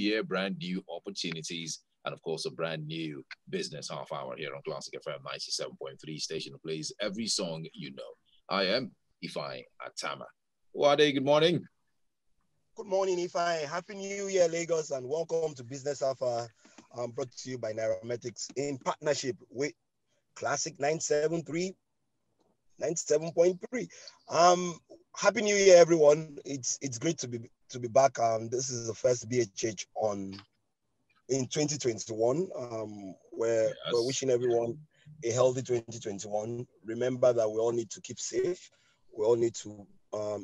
year, brand new opportunities, and of course, a brand new business half hour here on Classic FM 97.3 station that plays every song you know. I am Ifai Atama. Wade, good morning. Good morning, Ifai. Happy New Year, Lagos, and welcome to Business Alpha, brought to you by Nairametrics in partnership with Classic 97.3. Happy New Year, everyone. It's great to be back. This is the first BHH in 2021. We're wishing everyone a healthy 2021. Remember that we all need to keep safe. We all need to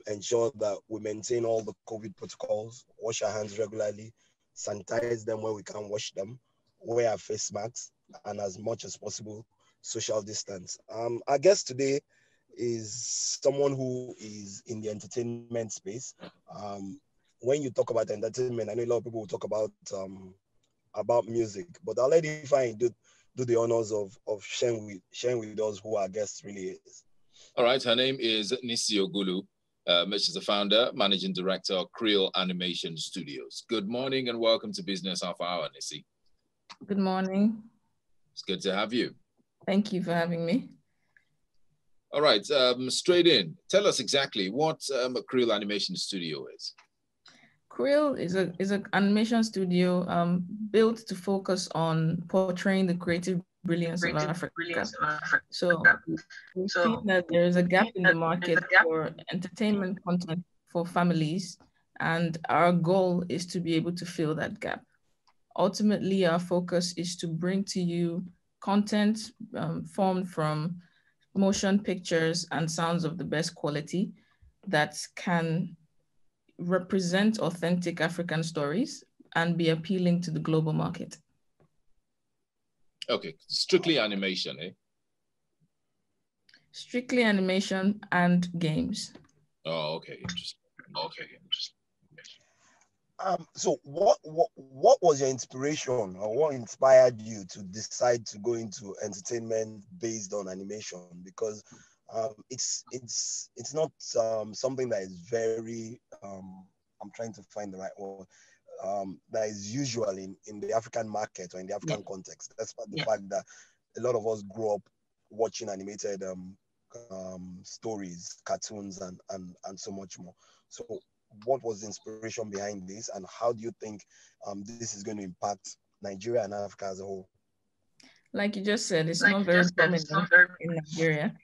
ensure that we maintain all the COVID protocols, wash our hands regularly, sanitize them where we can wash them, wear our face masks, and as much as possible, social distance. Our guest today is someone who is in the entertainment space. When you talk about entertainment, I know a lot of people will talk about music, but I'll let Ifeanyi do the honors of sharing with us who our guest really is. All right, her name is Nissi Ogulu. She's the founder, managing director of Creel Animation Studios. Good morning and welcome to Business Half Hour, Nissi. Good morning. It's good to have you. Thank you for having me. All right, straight in. Tell us exactly what Creel Animation Studio is. Creel is an animation studio built to focus on portraying the creative brilliance of Africa. So we've seen that there is a gap in the market for entertainment content for families, and our goal is to be able to fill that gap. Ultimately, our focus is to bring to you content formed from motion pictures and sounds of the best quality that can represent authentic African stories and be appealing to the global market. Okay, strictly animation, eh? Strictly animation and games. Oh, okay, interesting. So what was your inspiration, or what inspired you to decide to go into entertainment based on animation? Because it's not something that is very I'm trying to find the right word, that is usual in the African market or in the African context. Despite the fact that a lot of us grew up watching animated stories, cartoons, and so much more. So what was the inspiration behind this, and how do you think this is going to impact Nigeria and Africa as a whole? Like you just said, it's not very prominent in Nigeria,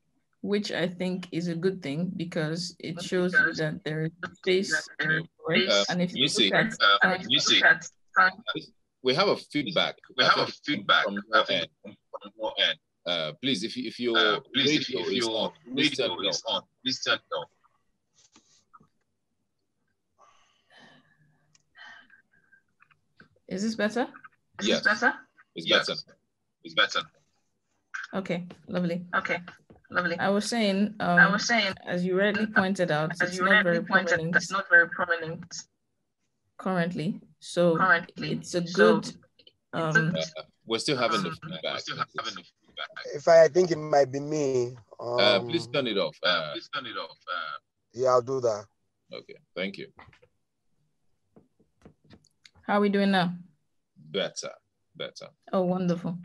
which I think is a good thing because it shows that there is space for it. And if you see, we have a feedback. From your end. Please, if your radio is on, please turn it off. Is this better? Yes. It's better. Okay, lovely. I was saying, as you rightly pointed out, it's not very prominent currently. So it's a good. We're still having the feedback. If I think it might be me. Please turn it off. Yeah, I'll do that. Okay, thank you. How are we doing now? Better. Oh, wonderful.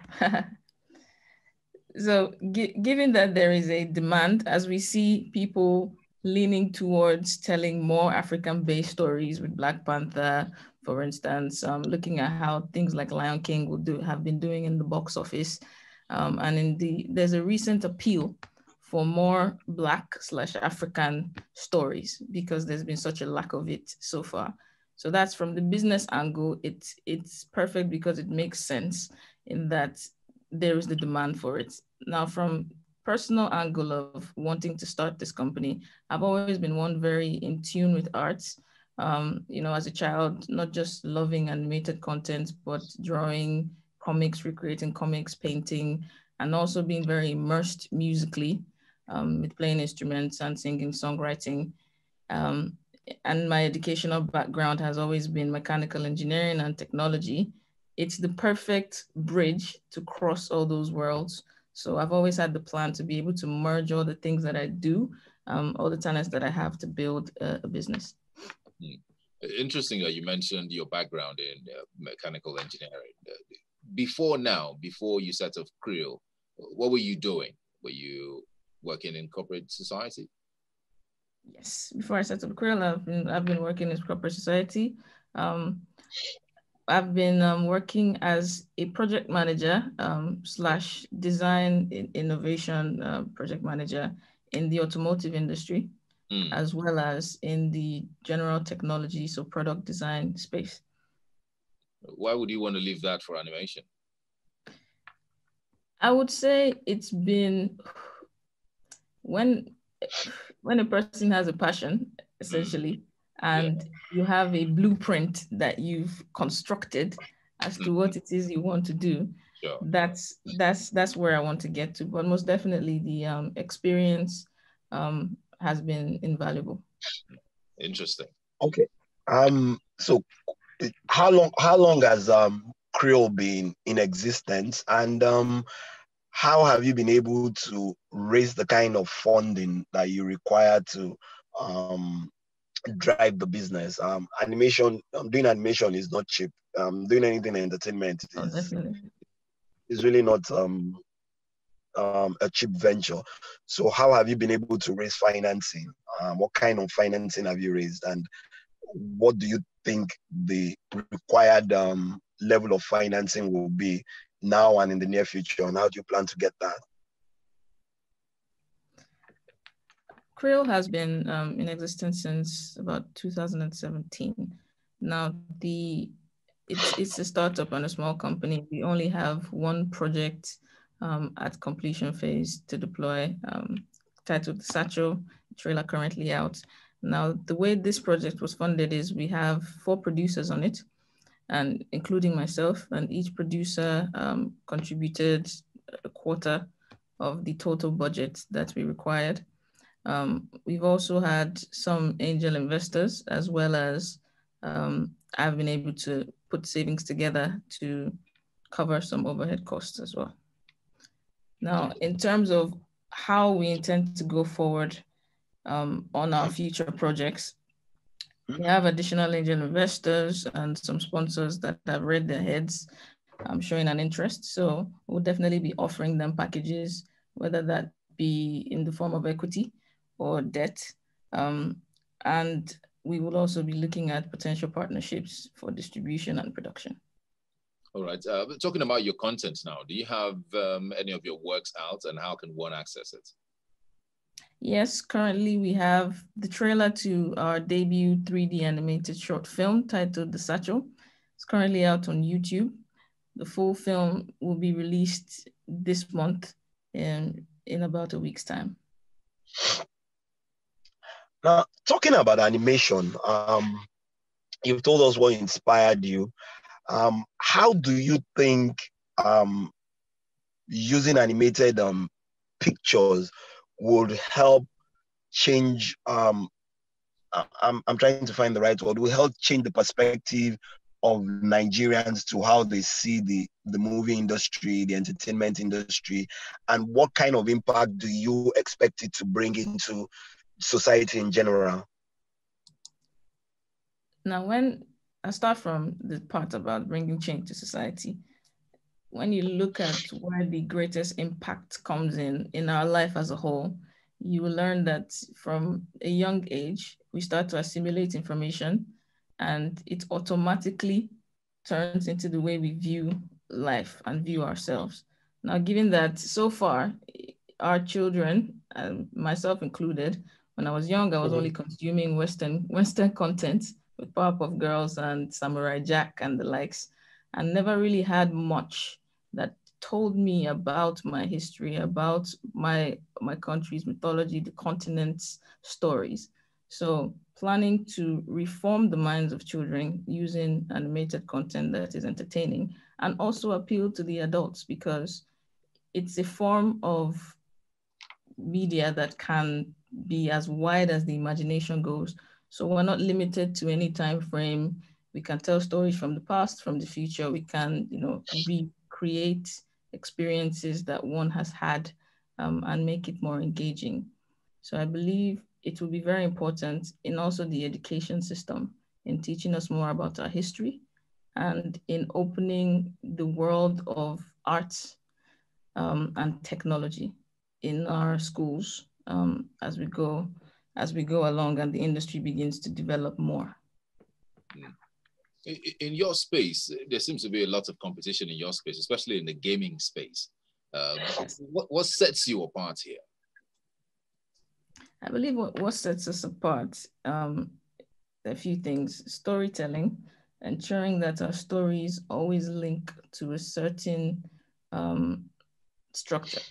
So given that there is a demand, as we see people leaning towards telling more African-based stories with Black Panther, for instance, looking at how things like Lion King have been doing in the box office. And there's a recent appeal for more Black/African stories because there's been such a lack of it so far. So that's from the business angle. It's perfect because it makes sense in that there is the demand for it. Now, from personal angle of wanting to start this company, I've always been one very in tune with arts. As a child, not just loving animated content, but drawing comics, recreating comics, painting, and also being very immersed musically with playing instruments and singing, songwriting. And my educational background has always been mechanical engineering and technology. It's the perfect bridge to cross all those worlds. So I've always had the plan to be able to merge all the things that I do, all the talents that I have to build a business. Interesting that you mentioned your background in mechanical engineering. Before you set up Creel, what were you doing? Were you working in corporate society? Yes, before I set up Creel, I've been working in corporate society. I've been working as a project manager slash design innovation project manager in the automotive industry, as well as in the general technology, so product design space. Why would you want to leave that for animation? I would say it's been when a person has a passion, essentially, and you have a blueprint that you've constructed as to what it is you want to do. Sure. That's where I want to get to. But most definitely, the experience has been invaluable. Interesting. Okay. So how long has Creel been in existence, and how have you been able to raise the kind of funding that you require to drive the business? Doing animation is not cheap. Doing anything in entertainment is really not a cheap venture. So how have you been able to raise financing? What kind of financing have you raised, and what do you think the required level of financing will be now and in the near future, and how do you plan to get that? Creel has been in existence since about 2017. Now, it's a startup and a small company. We only have one project at completion phase to deploy, titled Satchel, trailer currently out. Now, the way this project was funded is we have 4 producers on it, and including myself, and each producer contributed a quarter of the total budget that we required. We've also had some angel investors, as well as I've been able to put savings together to cover some overhead costs as well. Now, in terms of how we intend to go forward on our future projects, we have additional angel investors and some sponsors that have read their heads, showing an interest. So we'll definitely be offering them packages, whether that be in the form of equity or debt. And we will also be looking at potential partnerships for distribution and production. All right. Talking about your content now, do you have any of your works out, and how can one access it? Yes, currently we have the trailer to our debut 3D animated short film titled The Satchel. It's currently out on YouTube. The full film will be released this month in about a week's time. Now, talking about animation, you've told us what inspired you. How do you think using animated pictures would help change? I'm trying to find the right word. Will help change the perspective of Nigerians to how they see the movie industry, the entertainment industry, and what kind of impact do you expect it to bring into society in general? Now, when I start from the part about bringing change to society, when you look at where the greatest impact comes in our life as a whole, you will learn that from a young age, we start to assimilate information, and it automatically turns into the way we view life and view ourselves. Now, given that so far, our children, myself included, when I was young, I was only consuming Western content with Powerpuff Girls and Samurai Jack and the likes, and never really had much that told me about my history, about my country's mythology, the continent's stories. So planning to reform the minds of children using animated content that is entertaining and also appeal to the adults, because it's a form of media that can be as wide as the imagination goes. So we're not limited to any time frame. We can tell stories from the past, from the future. We can, recreate experiences that one has had and make it more engaging. So I believe it will be very important in also the education system in teaching us more about our history and in opening the world of arts and technology in our schools as we go along and the industry begins to develop more. In your space, there seems to be a lot of competition in your space, especially in the gaming space. What sets you apart here? I believe what sets us apart, a few things: storytelling, ensuring that our stories always link to a certain structure,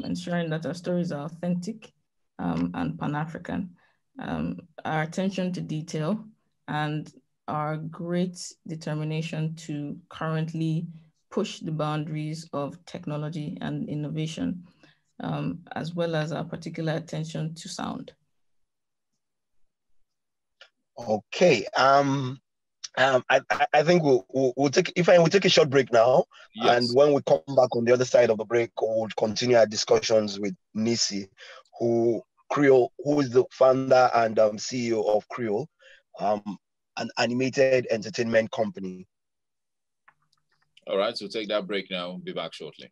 ensuring that our stories are authentic and Pan-African, our attention to detail, and our great determination to currently push the boundaries of technology and innovation, as well as our particular attention to sound. Okay. I think we'll take a short break now, yes. And when we come back on the other side of the break, we'll continue our discussions with Nissi, who is the founder and CEO of Creole, an animated entertainment company. All right, so we'll take that break now. We'll be back shortly.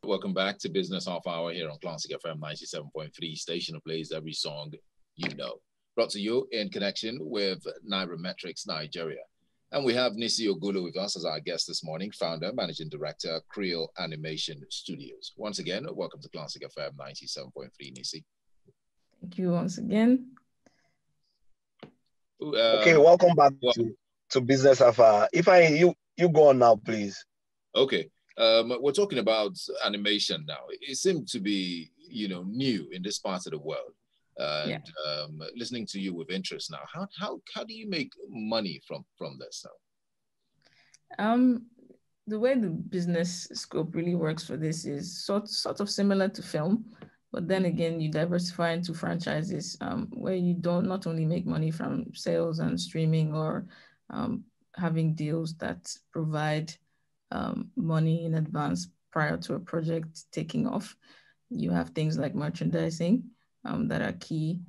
Welcome back to Business Half Hour here on Classic FM 97.3, station that plays every song you know. Brought to you in connection with Nairametrics Nigeria. And we have Nissi Ogulu with us as our guest this morning, founder, managing director, Creole Animation Studios. Once again, welcome to Classic FM 97.3, Nissi. Thank you once again. Okay, welcome back to Business Half Hour. You go on now, please. Okay. We're talking about animation now. It seemed to be, new in this part of the world. And listening to you with interest now, how do you make money from this now? The way the business scope really works for this is sort of similar to film, but then again, you diversify into franchises where you don't not only make money from sales and streaming or having deals that provide money in advance prior to a project taking off. You have things like merchandising that are key.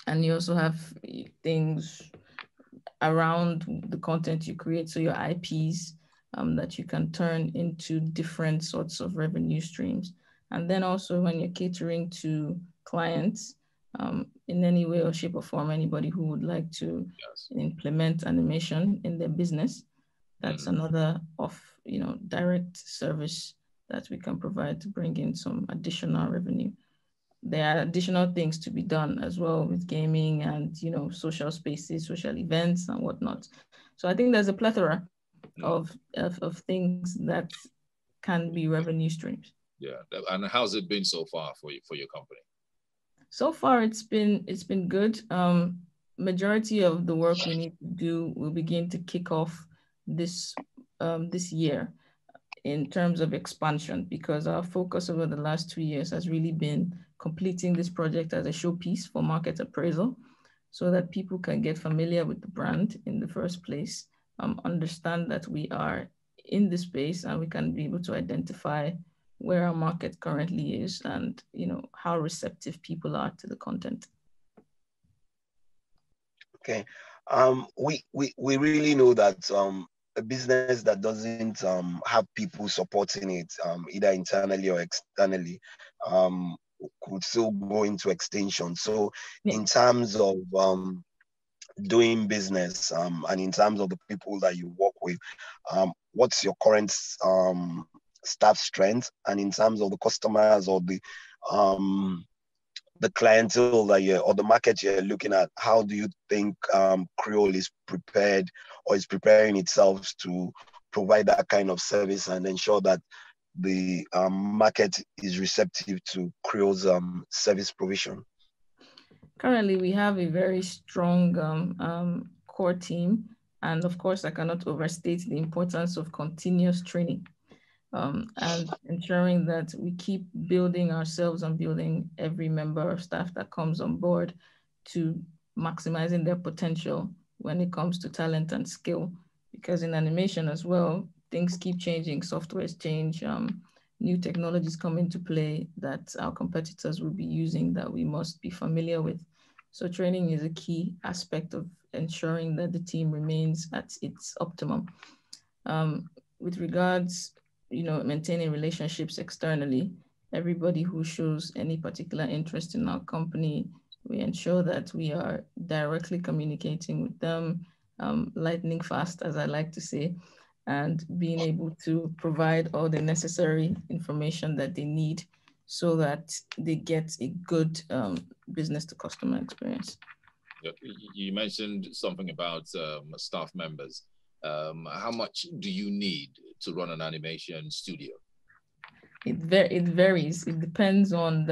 And you also have things around the content you create, so your IPs that you can turn into different sorts of revenue streams. And then also when you're catering to clients in any way or shape or form, anybody who would like to implement animation in their business, that's another direct service that we can provide to bring in some additional revenue. There are additional things to be done as well with gaming and, social spaces, social events and whatnot. So I think there's a plethora of things that can be revenue streams. Yeah. And how's it been so far for your company? So far, it's been good. Majority of the work we need to do will begin to kick off this year in terms of expansion, because our focus over the last 2 years has really been completing this project as a showpiece for market appraisal so that people can get familiar with the brand in the first place, understand that we are in the space and we can be able to identify where our market currently is and how receptive people are to the content. Okay, we really know that a business that doesn't have people supporting it, either internally or externally, could still go into extinction. So in terms of doing business and in terms of the people that you work with, what's your current staff strength? And in terms of the customers or the clientele that or the market you're looking at, how do you think Creole is prepared or is preparing itself to provide that kind of service and ensure that the market is receptive to Creole's service provision? Currently, we have a very strong core team. And of course, I cannot overstate the importance of continuous training and ensuring that we keep building ourselves and building every member of staff that comes on board to maximizing their potential when it comes to talent and skill. Because in animation as well, things keep changing, softwares change, new technologies come into play that our competitors will be using that we must be familiar with. So training is a key aspect of ensuring that the team remains at its optimum. With regards, maintaining relationships externally, everybody who shows any particular interest in our company, we ensure that we are directly communicating with them, lightning fast, as I like to say, and being able to provide all the necessary information that they need so that they get a good business to customer experience. You mentioned something about staff members. How much do you need to run an animation studio? It varies. It depends on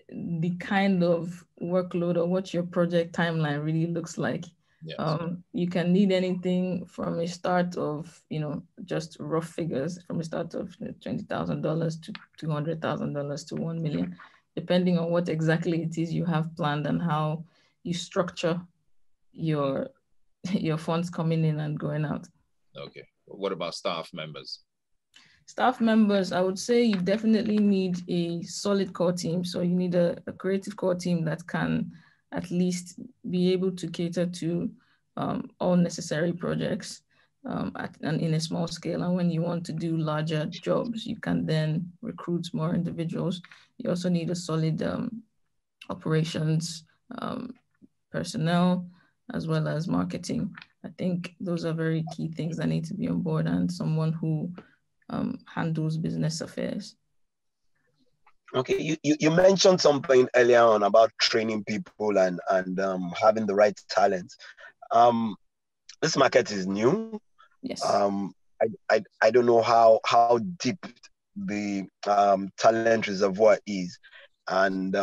the kind of workload or what your project timeline really looks like. Yes. You can need anything from a start of, just rough figures, from a start of $20,000 to $200,000 to 1 million, depending on what exactly it is you have planned and how you structure your funds coming in and going out. Okay. What about staff members? Staff members, I would say you definitely need a solid core team. So you need a creative core team that can at least be able to cater to all necessary projects and in a small scale. And when you want to do larger jobs, you can then recruit more individuals. You also need a solid operations personnel, as well as marketing. I think those are very key things that need to be on board, and someone who handles business affairs. Okay, you mentioned something earlier on about training people and having the right talent. This market is new. Yes. I don't know how deep the talent reservoir is, and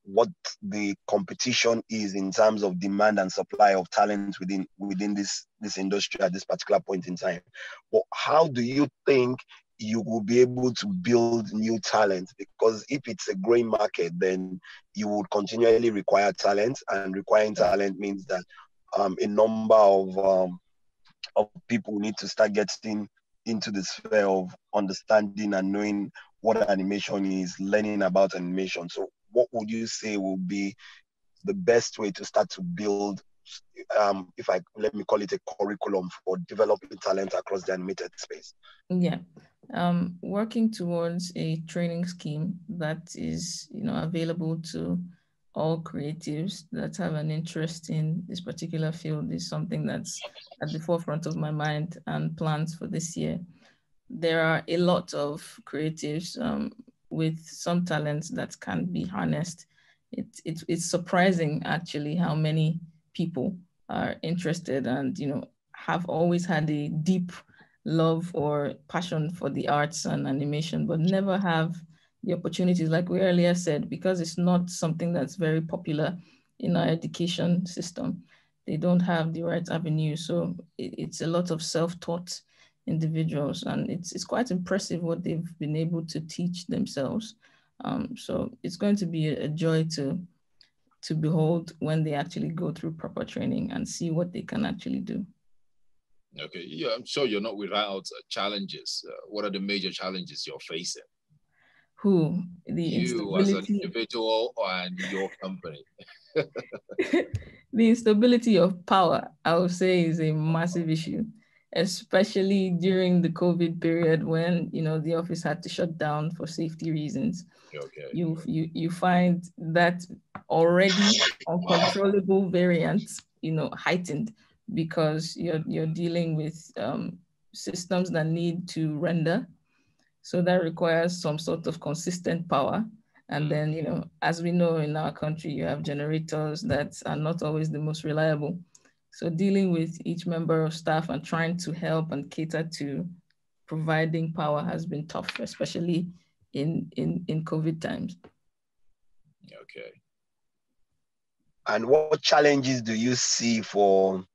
what the competition is in terms of demand and supply of talent within this industry at this particular point in time. But how do you think you will be able to build new talent? Because if it's a growing market, then you would continually require talent, and requiring talent means that a number of people need to start getting into the sphere of understanding and knowing what animation is, learning about animation. So what would you say will be the best way to start to build, let me call it a curriculum for developing talent across the animated space? Yeah. Working towards a training scheme that is, available to all creatives that have an interest in this particular field is something that's at the forefront of my mind and plans for this year. There are a lot of creatives with some talents that can be harnessed. It's surprising actually how many people are interested and have always had a deep love or passion for the arts and animation, but never have the opportunities, like we earlier said, because it's not something that's very popular in our education system. They don't have the right avenue. So it's a lot of self-taught individuals, and it's quite impressive what they've been able to teach themselves. So it's going to be a joy to behold when they actually go through proper training and see what they can actually do. Okay, yeah, I'm sure you're not without challenges. What are the major challenges you're facing? Who? You as an individual and your company. The instability of power, I would say, is a massive issue, especially during the COVID period when the office had to shut down for safety reasons. Okay. You find that already uncontrollable variants, heightened, because you're dealing with systems that need to render. So that requires some sort of consistent power. And then, as we know in our country, you have generators that are not always the most reliable. So dealing with each member of staff and trying to help and cater to providing power has been tough, especially in COVID times. Okay. And what challenges do you see for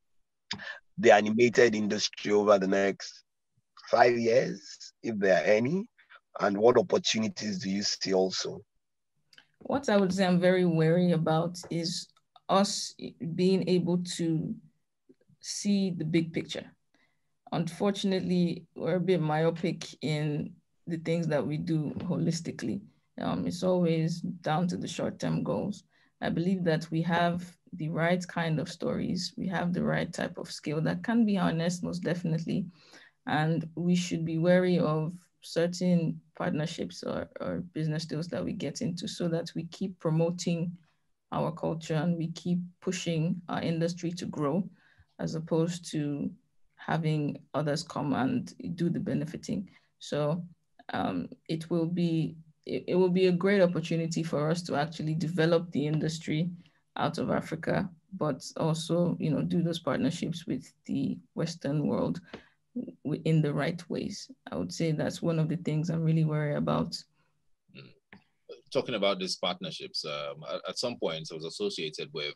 the animated industry over the next 5 years, if there are any? And what opportunities do you see also? What I would say I'm very wary about is us being able to see the big picture. Unfortunately, we're a bit myopic in the things that we do holistically. It's always down to the short-term goals. I believe that we have the right kind of stories. We have the right type of skill that can be harnessed, most definitely. And we should be wary of certain partnerships or business deals that we get into so that we keep promoting our culture and we keep pushing our industry to grow, as opposed to having others come and do the benefiting. So it will be a great opportunity for us to actually develop the industry out of Africa, but also, do those partnerships with the Western world in the right ways. I would say that's one of the things I'm really worried about. Talking about these partnerships, at some point I was associated with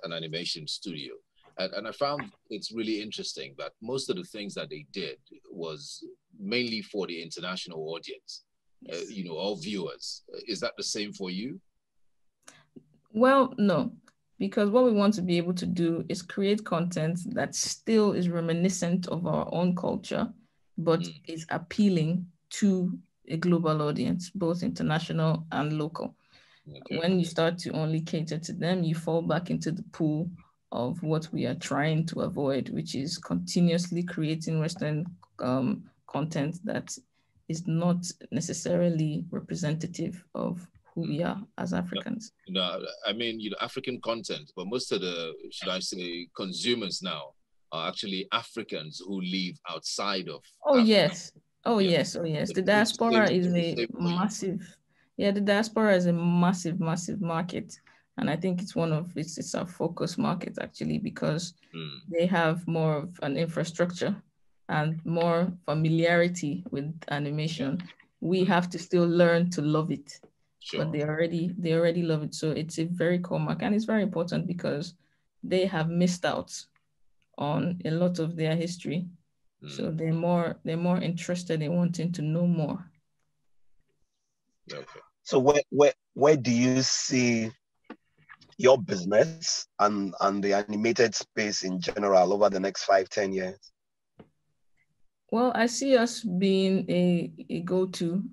an animation studio. And I found it's really interesting that most of the things that they did was mainly for the international audience, yes. All viewers. Is that the same for you? Well, no, because what we want to be able to do is create content that still is reminiscent of our own culture, but is appealing to a global audience, both international and local. Okay. When you start to only cater to them, you fall back into the pool of what we are trying to avoid, which is continuously creating Western content that is not necessarily representative of who we are as Africans. No, I mean, African content, but most of the, should I say, consumers now are actually Africans who live outside of Africa. Yes. Oh, yeah. Yes. Oh, yes. The diaspora is a massive, the diaspora is a massive, massive market. And I think it's it's our focus market, actually, because they have more of an infrastructure and more familiarity with animation. Yeah. We have to still learn to love it. Sure. But they already love it. So it's a very core market, and it's very important because they have missed out on a lot of their history. So they're more interested in wanting to know more. Okay. So where do you see your business and the animated space in general over the next 5-10 years? Well, I see us being a go-to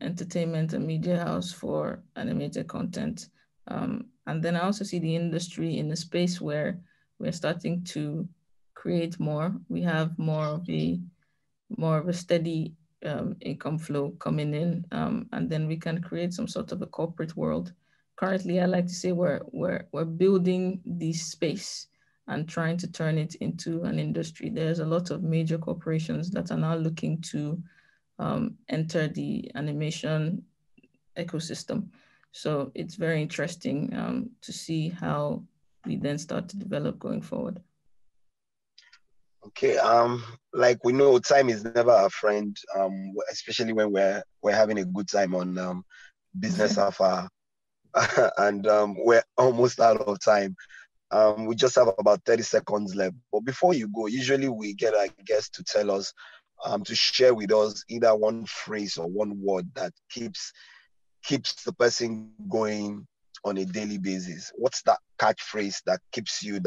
entertainment and media house for animated content. And then I also see the industry in a space where we're starting to create more. We have more of a steady income flow coming in, and then we can create some sort of a corporate world. Currently, I like to say we're building this space and trying to turn it into an industry. There's a lot of major corporations that are now looking to enter the animation ecosystem. So it's very interesting to see how we then start to develop going forward. Okay, like we know, time is never a friend, especially when we're having a good time on Business Alpha, and we're almost out of time. We just have about 30 seconds left. But before you go, usually we get our guests to tell us, to share with us either one phrase or one word that keeps the person going on a daily basis. What's that catchphrase that gets you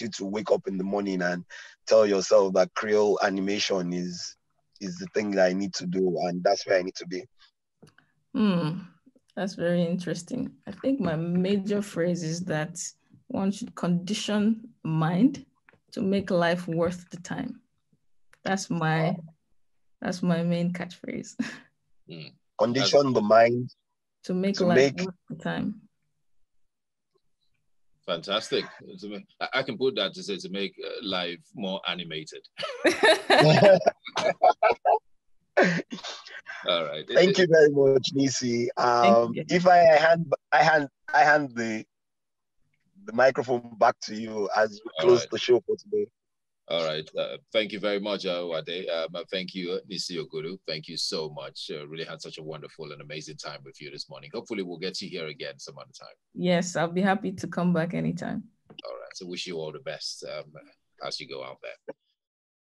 to wake up in the morning and tell yourself that Creole animation is the thing that I need to do and that's where I need to be? That's very interesting. I think my major phrase is that one should condition mind to make life worth the time. That's my main catchphrase. Condition the mind to make life worth the time. Fantastic. I can put that to say to make life more animated. All right. Thank you very much, Nissi. If I hand the microphone back to you as we close the show for today. All right. Thank you very much, Wade. Thank you, Nissi Ogulu. Thank you so much. Really had such a wonderful and amazing time with you this morning. Hopefully we'll get you here again some other time. Yes, I'll be happy to come back anytime. All right. So wish you all the best as you go out there.